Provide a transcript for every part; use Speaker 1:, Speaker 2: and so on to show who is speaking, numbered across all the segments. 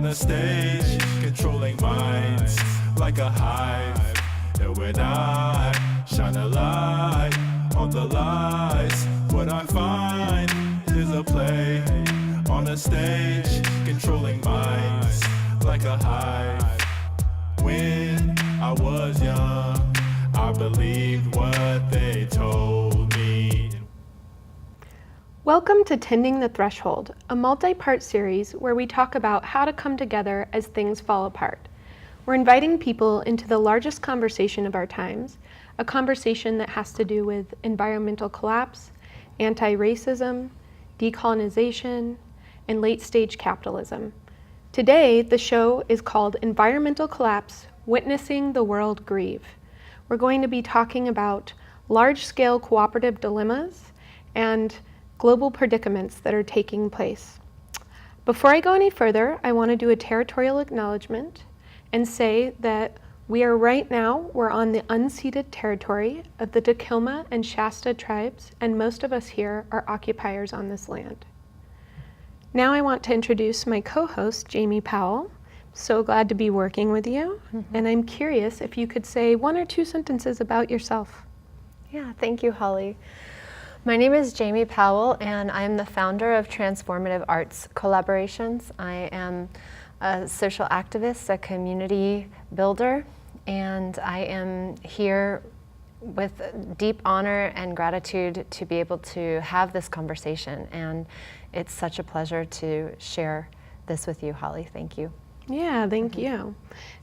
Speaker 1: the stage, controlling minds like a hive. And when I shine a light on the lies, what I find is a play on the stage, controlling minds like a hive. When I was young, I believed what they told me.
Speaker 2: Welcome to Tending the Threshold, a multi-part series where we talk about how to come together as things fall apart. We're inviting people into the largest conversation of our times, a conversation that has to do with environmental collapse, anti-racism, decolonization, and late-stage capitalism. Today, the show is called Environmental Collapse, Witnessing the World Grieve. We're going to be talking about large-scale cooperative dilemmas and global predicaments that are taking place. Before I go any further, I want to do a territorial acknowledgement and say that we're on the unceded territory of the Tacoma and Shasta tribes, and most of us here are occupiers on this land. Now I want to introduce my co-host, Jaime Powell. So glad to be working with you, and I'm curious if you could say one or two sentences about yourself.
Speaker 3: Yeah, thank you, Holly. My name is Jaime Powell, and I'm the founder of Transformative Arts Collaborations. I am a social activist, a community builder, and I am here with deep honor and gratitude to be able to have this conversation. And it's such a pleasure to share this with you, Holly. Thank you.
Speaker 2: Yeah, thank you.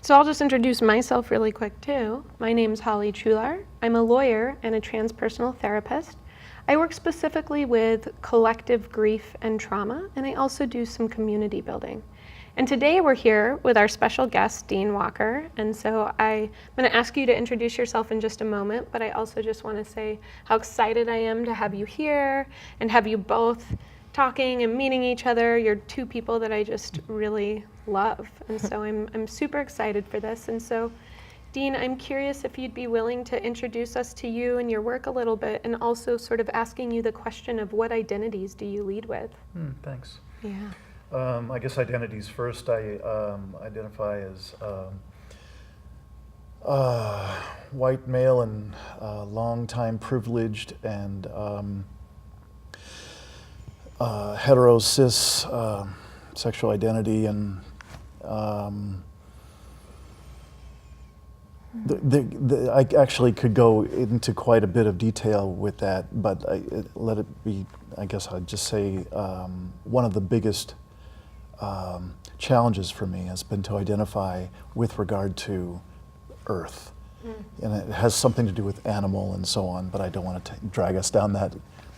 Speaker 2: So I'll just introduce myself really quick too. My name's Holly Truhlar. I'm a lawyer and a transpersonal therapist. I work specifically with collective grief and trauma, and I also do some community building. And today we're here with our special guest, Dean Walker. And so I'm going to ask you to introduce yourself in just a moment, but I also just want to say how excited I am to have you here and have you both talking and meeting each other. You're two people that I just really love. And so I'm super excited for this. And so, Dean, I'm curious if you'd be willing to introduce us to you and your work a little bit, and also sort of asking you the question of what identities do you lead with?
Speaker 4: Thanks.
Speaker 2: Yeah.
Speaker 4: I guess identities first. I identify as white male and long-time privileged and hetero cis sexual identity, and I actually could go into quite a bit of detail with that, but let it be, I guess I'd just say one of the biggest challenges for me has been to identify with regard to Earth. And it has something to do with animal and so on, but I don't want to drag us down that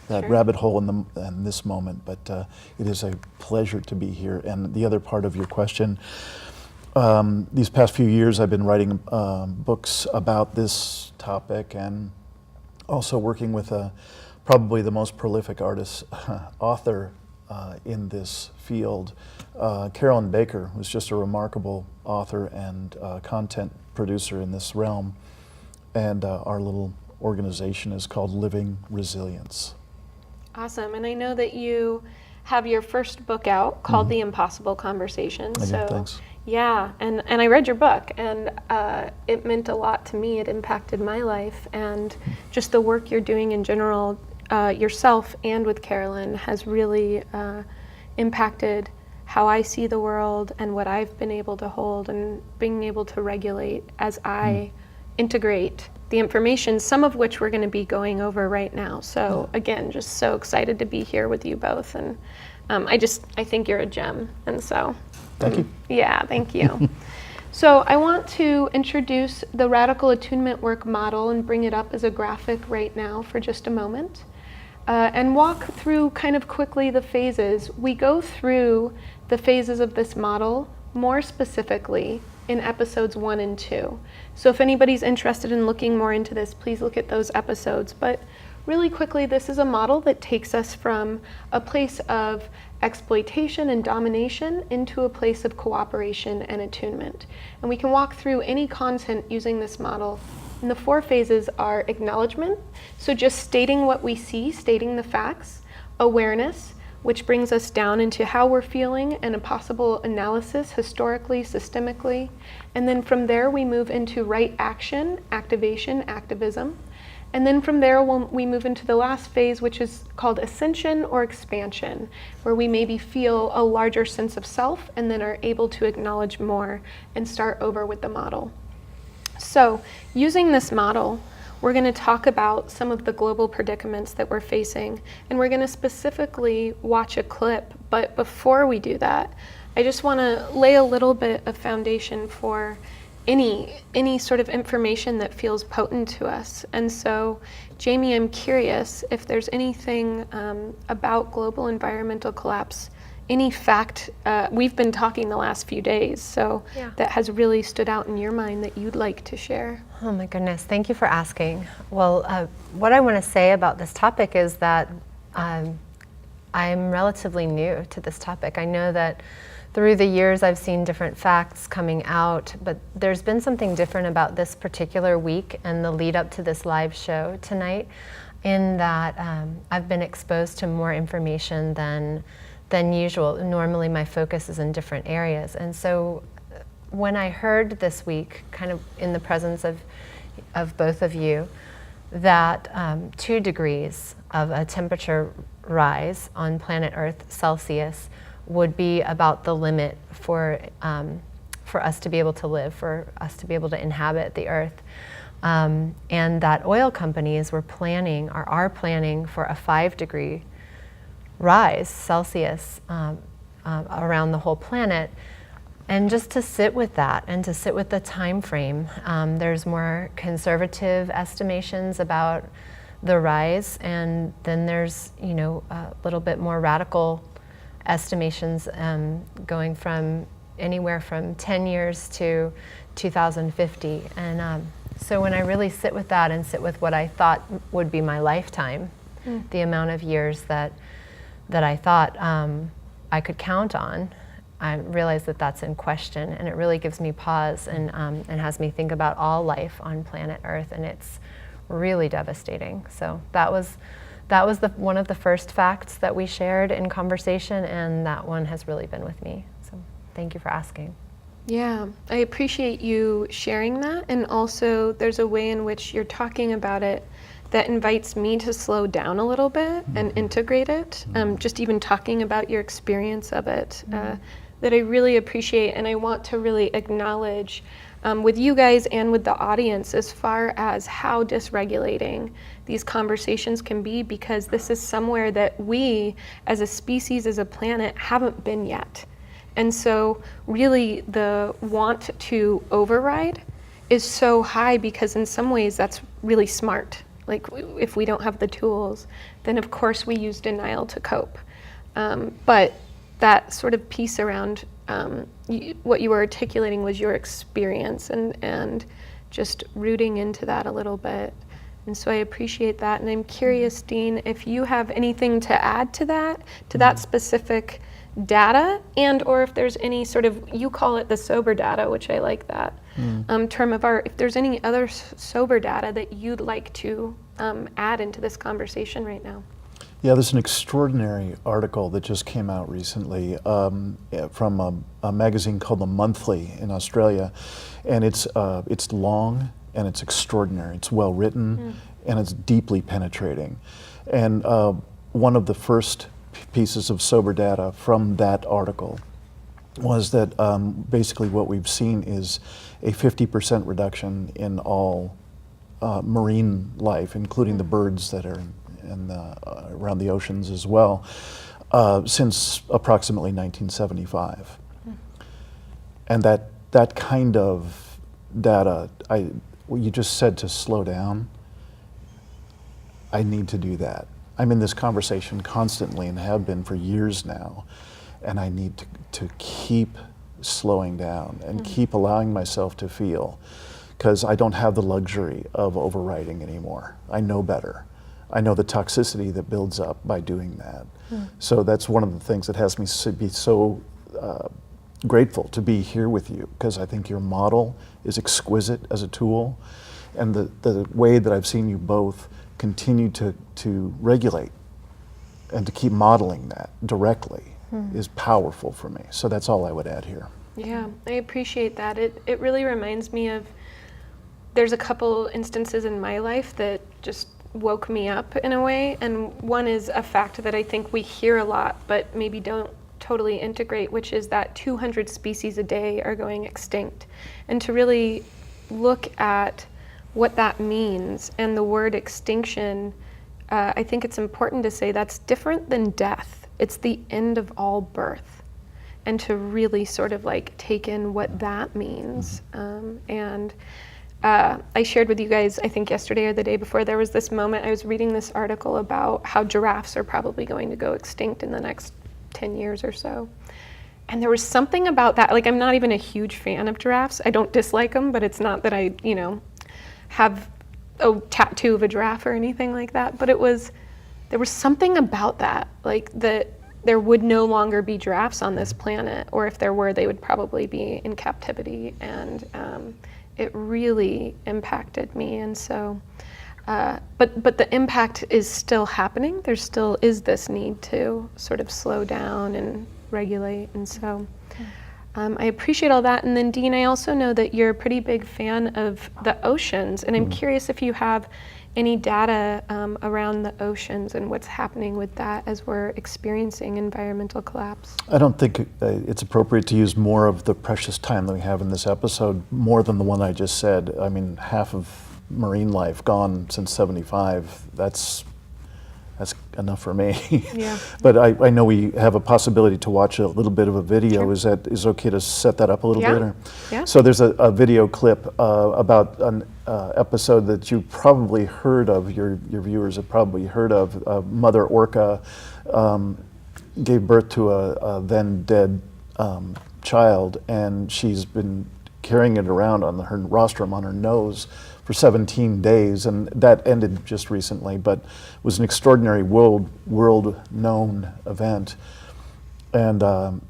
Speaker 2: Sure.
Speaker 4: rabbit hole in this moment, but it is a pleasure to be here. And the other part of your question, these past few years I've been writing books about this topic, and also working with probably the most prolific author in this field, Carolyn Baker, who's just a remarkable author and content producer in this realm. And our little organization is called Living Resilience.
Speaker 2: Awesome. And I know that you have your first book out called The Impossible Conversation.
Speaker 4: I do, thanks.
Speaker 2: Yeah, and I read your book, and it meant a lot to me. It impacted my life, and just the work you're doing in general, yourself and with Carolyn, has really impacted how I see the world and what I've been able to hold and being able to regulate as I integrate the information, some of which we're going to be going over right now. So again, just so excited to be here with you both, and I think you're a gem, and so
Speaker 4: Thank you.
Speaker 2: Yeah, thank you. So I want to introduce the radical attunement work model and bring it up as a graphic right now for just a moment, and walk through kind of quickly the phases. We go through the phases of this model more specifically in episodes 1 and 2. So if anybody's interested in looking more into this, please look at those episodes. But really quickly, this is a model that takes us from a place of exploitation and domination into a place of cooperation and attunement. And we can walk through any content using this model. And the 4 phases are acknowledgement, so just stating what we see, stating the facts, awareness, which brings us down into how we're feeling and a possible analysis historically, systemically. And then from there, we move into right action, activation, activism. And then from there, we move into the last phase, which is called ascension or expansion, where we maybe feel a larger sense of self and then are able to acknowledge more and start over with the model. So using this model, we're going to talk about some of the global predicaments that we're facing, and we're going to specifically watch a clip. But before we do that, I just want to lay a little bit of foundation for any sort of information that feels potent to us. And so, Jaime, I'm curious if there's anything about global environmental collapse, any fact, we've been talking the last few days, so that has really stood out in your mind that you'd like to share.
Speaker 3: Oh my goodness, thank you for asking. Well, what I want to say about this topic is that I'm relatively new to this topic. I know that through the years I've seen different facts coming out, but there's been something different about this particular week and the lead up to this live show tonight, in that I've been exposed to more information than usual. Normally my focus is in different areas. And so when I heard this week, kind of in the presence of both of you, that 2 degrees of a temperature rise on planet Earth Celsius would be about the limit for us to be able to live, for us to be able to inhabit the Earth. And that oil companies are planning for a 5-degree rise Celsius around the whole planet. And just to sit with that and to sit with the time frame, there's more conservative estimations about the rise, and then there's a little bit more radical estimations going from anywhere from 10 years to 2050. And so when I really sit with that and sit with what I thought would be my lifetime, the amount of years that I thought I could count on, I realize that that's in question, and it really gives me pause and has me think about all life on planet Earth, and it's really devastating. So that was one of the first facts that we shared in conversation, and that one has really been with me. So thank you for asking.
Speaker 2: Yeah, I appreciate you sharing that, and also there's a way in which you're talking about it that invites me to slow down a little bit and integrate it. Just even talking about your experience of it, that I really appreciate, and I want to really acknowledge with you guys and with the audience as far as how dysregulating these conversations can be, because this is somewhere that we as a species, as a planet, haven't been yet. And so really the want to override is so high, because in some ways that's really smart. Like if we don't have the tools, then of course we use denial to cope. But that sort of piece around what you were articulating was your experience, and just rooting into that a little bit. And so I appreciate that. And I'm curious, Dean, if you have anything to add to that specific data, and or if there's any sort of, you call it the sober data, which I like that term of art, if there's any other sober data that you'd like to add into this conversation right now.
Speaker 4: Yeah, there's an extraordinary article that just came out recently from a magazine called The Monthly in Australia, and it's long and it's extraordinary. It's well written and it's deeply penetrating. And one of the first pieces of sober data from that article was that basically what we've seen is a 50% reduction in all marine life, including the birds that are around the oceans as well, since approximately 1975. And that kind of data, you just said to slow down. I need to do that. I'm in this conversation constantly and have been for years now, and I need to keep slowing down and keep allowing myself to feel, because I don't have the luxury of overriding anymore. I know better. I know the toxicity that builds up by doing that. So that's one of the things that has me be so grateful to be here with you, because I think your model is exquisite as a tool, and the way that I've seen you both continue to regulate and to keep modeling that directly is powerful for me. So that's all I would add here.
Speaker 2: Yeah, I appreciate that. It really reminds me of, there's a couple instances in my life that just woke me up in a way, and one is a fact that I think we hear a lot but maybe don't totally integrate, which is that 200 species a day are going extinct. And to really look at what that means, and the word extinction, I think it's important to say that's different than death. It's the end of all birth. And to really sort of like take in what that means. I shared with you guys, I think yesterday or the day before, there was this moment, I was reading this article about how giraffes are probably going to go extinct in the next 10 years or so. And there was something about that, like I'm not even a huge fan of giraffes. I don't dislike them, but it's not that I, have a tattoo of a giraffe or anything like that. But there was something about that, like that there would no longer be giraffes on this planet, or if there were, they would probably be in captivity. And it really impacted me. And so, but the impact is still happening. There still is this need to sort of slow down and regulate. And so I appreciate all that. And then Dean, I also know that you're a pretty big fan of the oceans. And I'm curious if you have any data around the oceans and what's happening with that as we're experiencing environmental collapse.
Speaker 4: I don't think it's appropriate to use more of the precious time that we have in this episode, more than the one I just said. I mean, half of marine life gone since '75. That's enough for me.
Speaker 2: Yeah.
Speaker 4: But I know we have a possibility to watch a little bit of a video.
Speaker 2: Sure.
Speaker 4: Is it okay to set that up a little bit? Or?
Speaker 2: Yeah.
Speaker 4: So there's a video clip about an episode that you probably heard of, your viewers have probably heard of. Mother orca gave birth to a then dead child, and she's been carrying it around on her rostrum, on her nose, for 17 days, and that ended just recently, but was an extraordinary world-known event. And the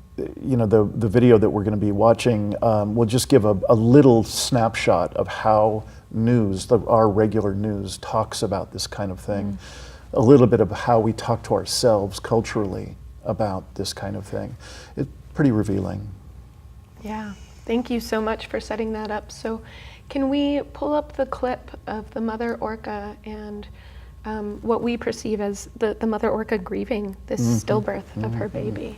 Speaker 4: video that we're going to be watching will just give a little snapshot of how our regular news talks about this kind of thing, a little bit of how we talk to ourselves culturally about this kind of thing. It's pretty revealing.
Speaker 2: Yeah, thank you so much for setting that up. So can we pull up the clip of the mother orca and what we perceive as the mother orca grieving this stillbirth of her baby?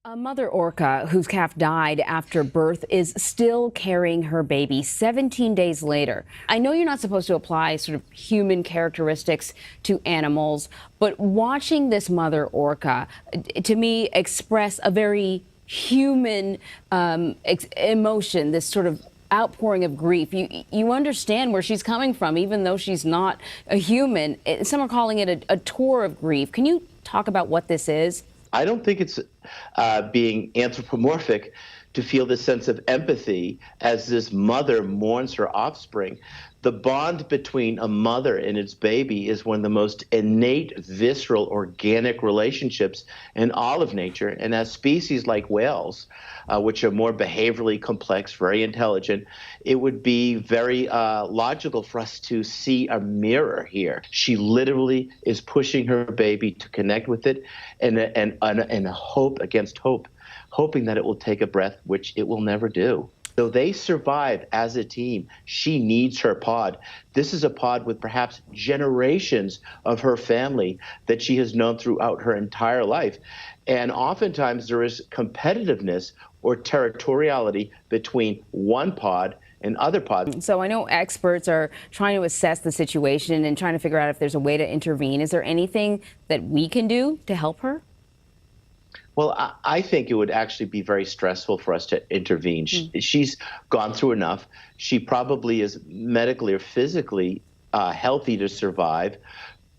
Speaker 5: A mother orca whose calf died after birth is still carrying her baby 17 days later. I know you're not supposed to apply sort of human characteristics to animals, but watching this mother orca, to me, express a very human emotion, this sort of outpouring of grief. You understand where she's coming from, even though she's not a human. Some are calling it a tour of grief. Can you talk about what this is?
Speaker 6: I don't think it's being anthropomorphic to feel this sense of empathy as this mother mourns her offspring. The bond between a mother and its baby is one of the most innate, visceral, organic relationships in all of nature. And as species like whales, which are more behaviorally complex, very intelligent, it would be very logical for us to see a mirror here. She literally is pushing her baby to connect with it and hope against hope, hoping that it will take a breath, which it will never do. So they survive as a team. She needs her pod. This is a pod with perhaps generations of her family that she has known throughout her entire life. And oftentimes there is competitiveness or territoriality between one pod and other pods.
Speaker 5: So I know experts are trying to assess the situation and trying to figure out if there's a way to intervene. Is there anything that we can do to help her?
Speaker 6: Well, I think it would actually be very stressful for us to intervene. She's gone through enough. She probably is medically or physically healthy to survive.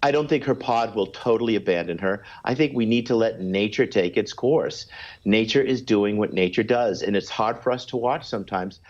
Speaker 6: I don't think her pod will totally abandon her. I think we need to let nature take its course. Nature is doing what nature does, and it's hard for us to watch sometimes.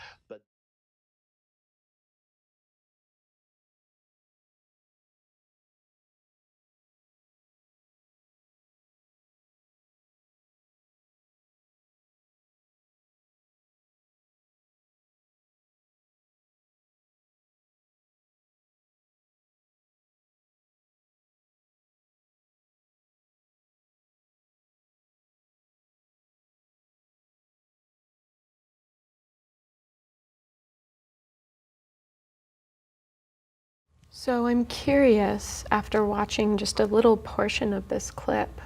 Speaker 2: So I'm curious, after watching just a little portion of this clip,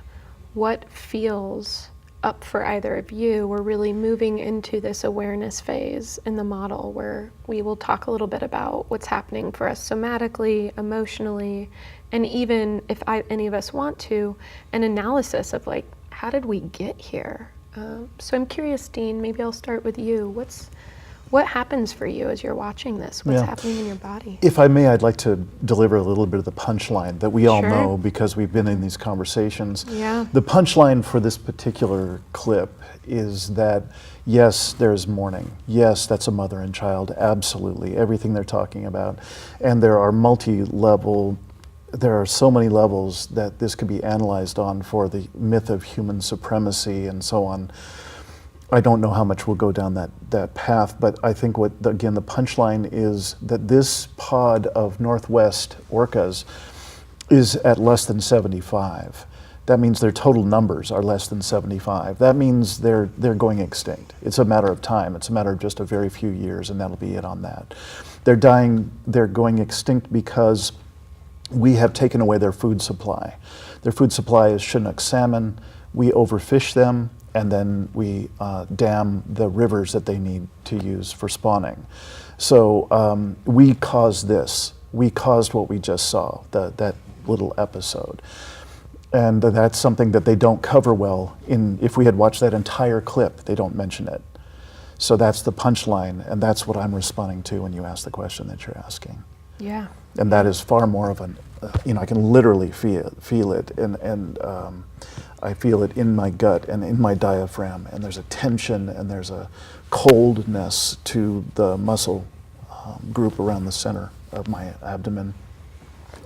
Speaker 2: what feels up for either of you? We're really moving into this awareness phase in the model where we will talk a little bit about what's happening for us somatically, emotionally, and even if any of us want to, an analysis of like, how did we get here? So I'm curious, Dean, maybe I'll start with you. What happens for you as you're watching this? What's happening in your body?
Speaker 4: If I may, I'd like to deliver a little bit of the punchline that we all
Speaker 2: Sure.
Speaker 4: know because we've been in these conversations.
Speaker 2: Yeah.
Speaker 4: The punchline for this particular clip is that, yes, there's mourning. Yes, that's a mother and child, absolutely, everything they're talking about. And there are there are so many levels that this could be analyzed on for the myth of human supremacy and so on. I don't know how much we'll go down that path, but I think again, the punchline is that this pod of Northwest orcas is at less than 75. That means their total numbers are less than 75. That means they're going extinct. It's a matter of time. It's a matter of just a very few years, and that'll be it on that. They're dying, they're going extinct because we have taken away their food supply. Their food supply is Chinook salmon. We overfish them, and then we dam the rivers that they need to use for spawning. So we caused this. We caused what we just saw, that little episode. And that's something that they don't cover well. If we had watched that entire clip, they don't mention it. So that's the punchline, and that's what I'm responding to when you ask the question that you're asking.
Speaker 2: Yeah.
Speaker 4: And that is far more of an, I can literally feel it, and I feel it in my gut and in my diaphragm, and there's a tension and there's a coldness to the muscle group around the center of my abdomen,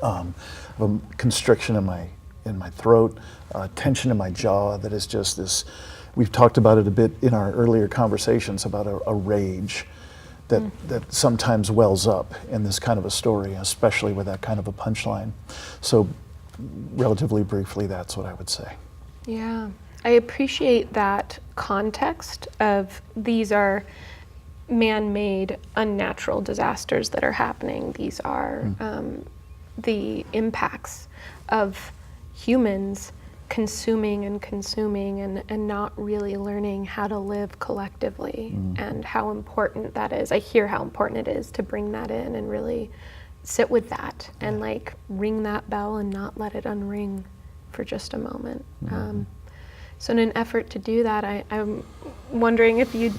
Speaker 4: a constriction in my throat, tension in my jaw that is just this. We've talked about it a bit in our earlier conversations about a rage that sometimes wells up in this kind of a story, especially with that kind of a punchline. So relatively briefly, that's what I would say.
Speaker 2: Yeah, I appreciate that context of these are man-made unnatural disasters that are happening. These are the impacts of humans consuming and not really learning how to live collectively and how important that is. I hear how important it is to bring that in and really sit with that and like ring that bell and not let it unring for just a moment. So in an effort to do that, I'm wondering if you'd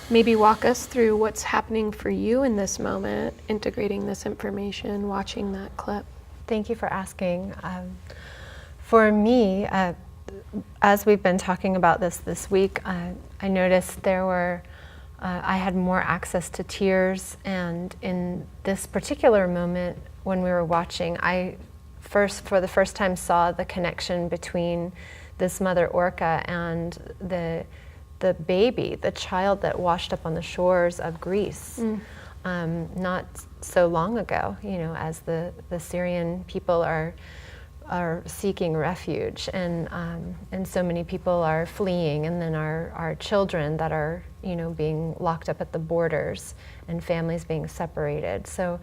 Speaker 2: maybe walk us through what's happening for you in this moment, integrating this information, watching that clip.
Speaker 3: Thank you for asking. For me, as we've been talking about this week, I noticed I had more access to tears, and in this particular moment when we were watching, I for the first time saw the connection between this mother orca and the baby, the child that washed up on the shores of Greece. Not so long ago, as the Syrian people are seeking refuge, and so many people are fleeing, and then our children that are being locked up at the borders, and families being separated. So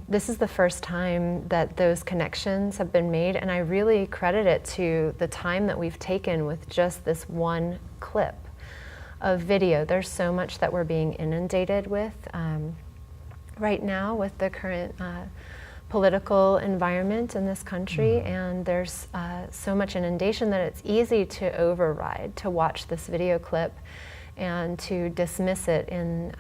Speaker 3: this is the first time that those connections have been made, and I really credit it to the time that we've taken with just this one clip of video. There's so much that we're being inundated with right now with the current political environment in this country, and there's so much inundation that it's easy to override, to watch this video clip and to dismiss it in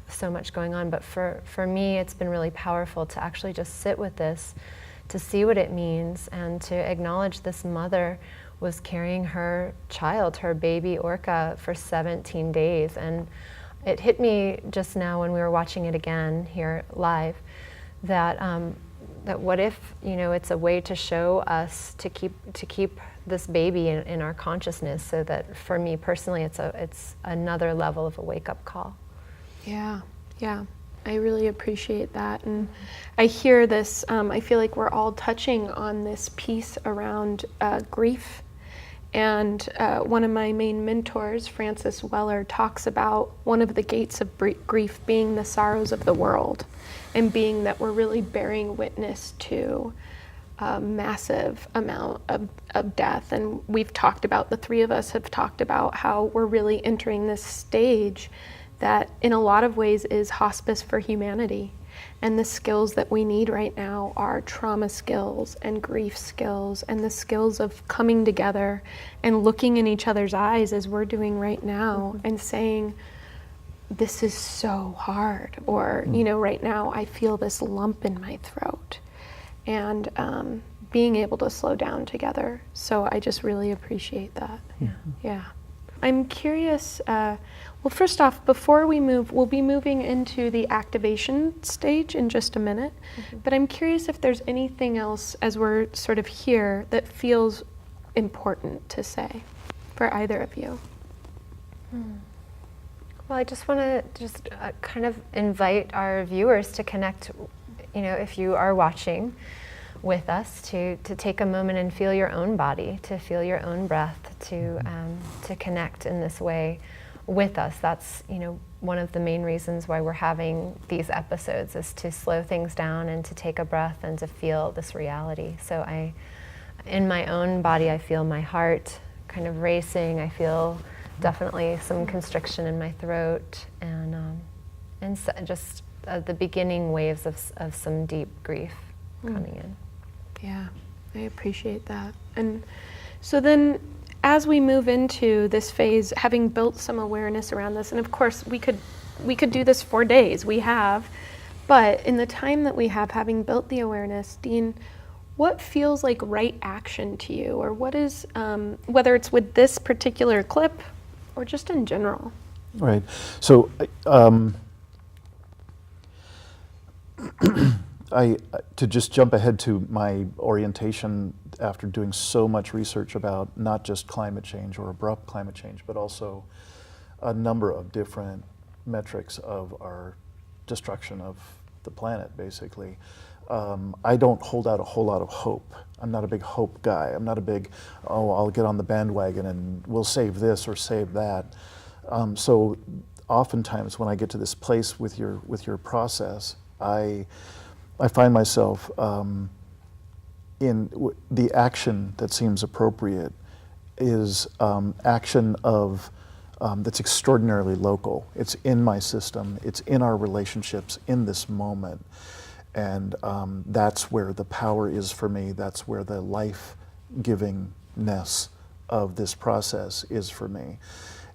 Speaker 3: so much going on. But for me, it's been really powerful to actually just sit with this, to see what it means, and to acknowledge this mother was carrying her child, her baby orca, for 17 days. And it hit me just now when we were watching it again here live, that what if it's a way to show us to keep this baby in our consciousness, so that for me personally it's another level of a wake-up call.
Speaker 2: Yeah, I really appreciate that, and I hear this. I feel like we're all touching on this piece around grief And one of my main mentors, Francis Weller, talks about one of the gates of grief being the sorrows of the world, and being that we're really bearing witness to a massive amount of death. And we've talked about, the three of us have talked about how we're really entering this stage that in a lot of ways is hospice for humanity. And the skills that we need right now are trauma skills and grief skills and the skills of coming together and looking in each other's eyes as we're doing right now and saying, this is so hard, or, you know, right now I feel this lump in my throat. And being able to slow down together. So I just really appreciate that. Yeah. I'm curious, well, first off, before we move, we'll be moving into the activation stage in just a minute, but I'm curious if there's anything else as we're sort of here that feels important to say for either of you.
Speaker 3: Well, I just want to kind of invite our viewers to connect, you know, if you are watching with us, to take a moment and feel your own body, to feel your own breath, to connect in this way with us. That's, you know, one of the main reasons why we're having these episodes, is to slow things down and to take a breath and to feel this reality. So in my own body, I feel my heart kind of racing. I feel definitely some constriction in my throat, and so just the beginning waves of some deep grief coming in.
Speaker 2: Yeah, I appreciate that. And so then as we move into this phase, having built some awareness around this, and of course we could do this for days, we have, but in the time that we have, having built the awareness, Dean, what feels like right action to you? Or what is, whether it's with this particular clip or just in general?
Speaker 4: Right. So to just jump ahead to my orientation after doing so much research about not just climate change or abrupt climate change, but also a number of different metrics of our destruction of the planet, basically. I don't hold out a whole lot of hope. I'm not a big hope guy. I'm not a big, I'll get on the bandwagon and we'll save this or save that. So oftentimes when I get to this place with your process, I find myself in the action that seems appropriate is action of that's extraordinarily local. It's in my system. It's in our relationships in this moment. And that's where the power is for me. That's where the life-givingness of this process is for me.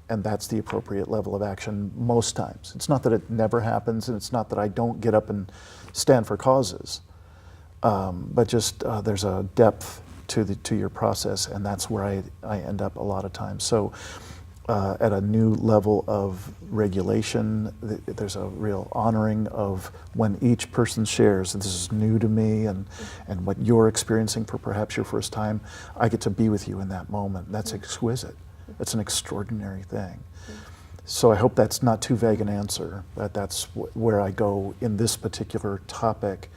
Speaker 4: And that's the appropriate level of action most times. It's not that it never happens, and it's not that I don't get up and stand for causes, but just there's a depth to your process, and that's where I end up a lot of times. So at a new level of regulation, there's a real honoring of when each person shares, and this is new to me, and what you're experiencing for perhaps your first time, I get to be with you in that moment. That's exquisite. It's an extraordinary thing. So I hope that's not too vague an answer, but that's where I go in this particular topic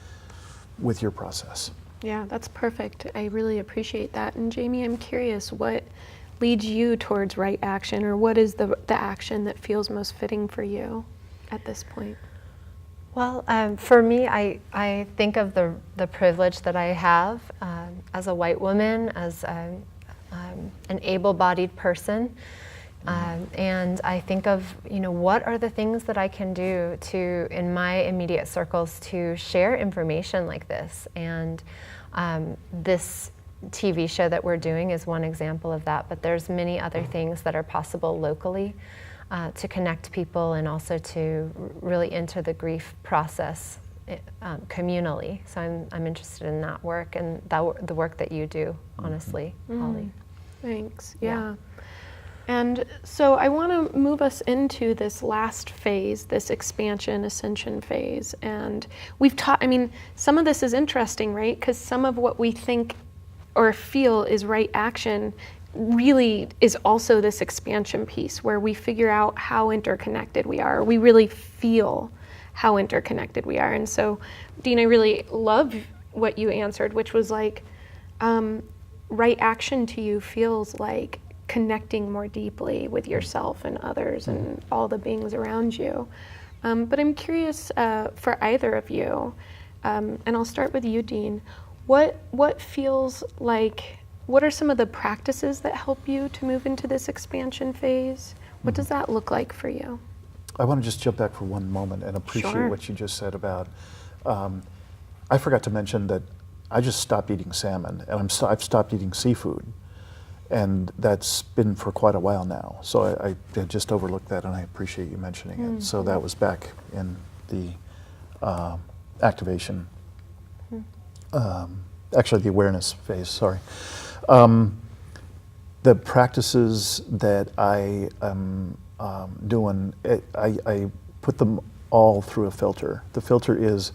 Speaker 4: with your process.
Speaker 2: Yeah, that's perfect. I really appreciate that. And Jaime, I'm curious, what leads you towards right action, or what is the action that feels most fitting for you at this point?
Speaker 3: Well, for me, I think of the privilege that I have as a white woman, as an able-bodied person, and I think of, you know, what are the things that I can do to, in my immediate circles, to share information like this. And this TV show that we're doing is one example of that, but there's many other things that are possible locally to connect people, and also to really enter the grief process communally. So I'm interested in that work, and the work that you do, honestly, Holly.
Speaker 2: Thanks. Yeah. And so I want to move us into this last phase, this expansion, ascension phase. And we've taught, I mean, some of this is interesting, right? Because some of what we think or feel is right action really is also this expansion piece, where we figure out how interconnected we are. We really feel how interconnected we are. And so, Dean, I really love what you answered, which was like, right action to you feels like connecting more deeply with yourself and others and all the beings around you. But I'm curious for either of you, and I'll start with you, Dean. What feels like, what are some of the practices that help you to move into this expansion phase? What does that look like for you?
Speaker 4: I want to just jump back for one moment and appreciate
Speaker 2: Sure.
Speaker 4: what you just said about, I forgot to mention that I just stopped eating salmon, and I've stopped eating seafood. And that's been for quite a while now. So I had just overlooked that, and I appreciate you mentioning it. So that was back in the activation, actually the awareness phase, sorry. The practices that I am doing, I put them all through a filter. The filter is,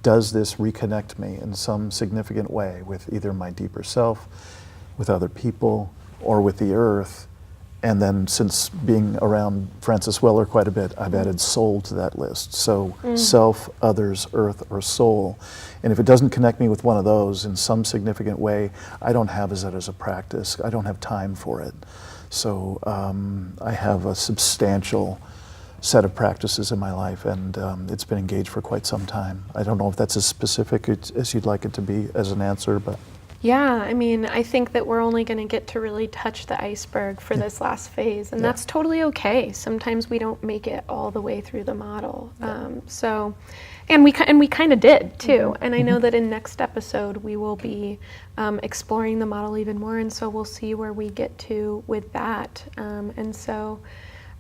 Speaker 4: does this reconnect me in some significant way with either my deeper self, with other people, or with the earth? And then, since being around Francis Weller quite a bit, I've added soul to that list. So self, others, earth, or soul. And if it doesn't connect me with one of those in some significant way, I don't have that as a practice. I don't have time for it. So I have a substantial set of practices in my life, and it's been engaged for quite some time. I don't know if that's as specific as you'd like it to be as an answer, but.
Speaker 2: Yeah, I mean, I think that we're only going to get to really touch the iceberg for this last phase, and that's totally okay. Sometimes we don't make it all the way through the model. And we kind of did too. And I know that in next episode we will be exploring the model even more, and so we'll see where we get to with that. And so,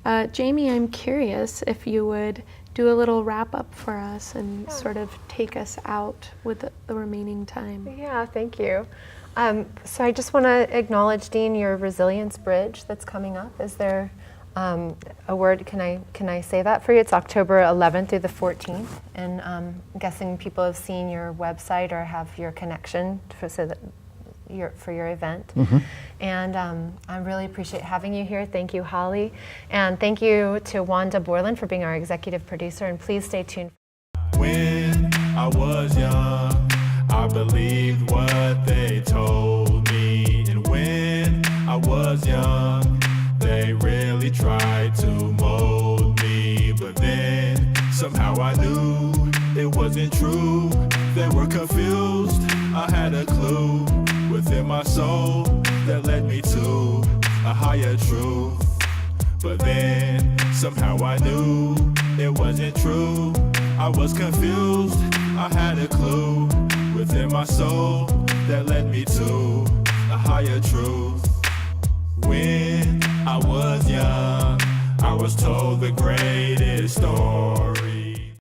Speaker 2: Jaime, I'm curious if you would do a little wrap up for us and sort of take us out with the remaining time.
Speaker 3: Yeah, thank you. So I just want to acknowledge, Dean, your resilience bridge that's coming up. Is there a word? Can I say that for you? It's October 11th through the 14th, and I'm guessing people have seen your website or have your connection for your event. And I really appreciate having you here. Thank you, Holly. And thank you to Wanda Borland for being our executive producer. And please stay tuned.
Speaker 1: When I was young, I believed what they told me. And when I was young, they really tried to mold me. But then somehow I knew it wasn't true. They were confused. I had a clue within my soul that led me to a higher truth. But then somehow I knew it wasn't true. I was confused. I had a clue within my soul that led me to a higher truth. When I was young, I was told the greatest story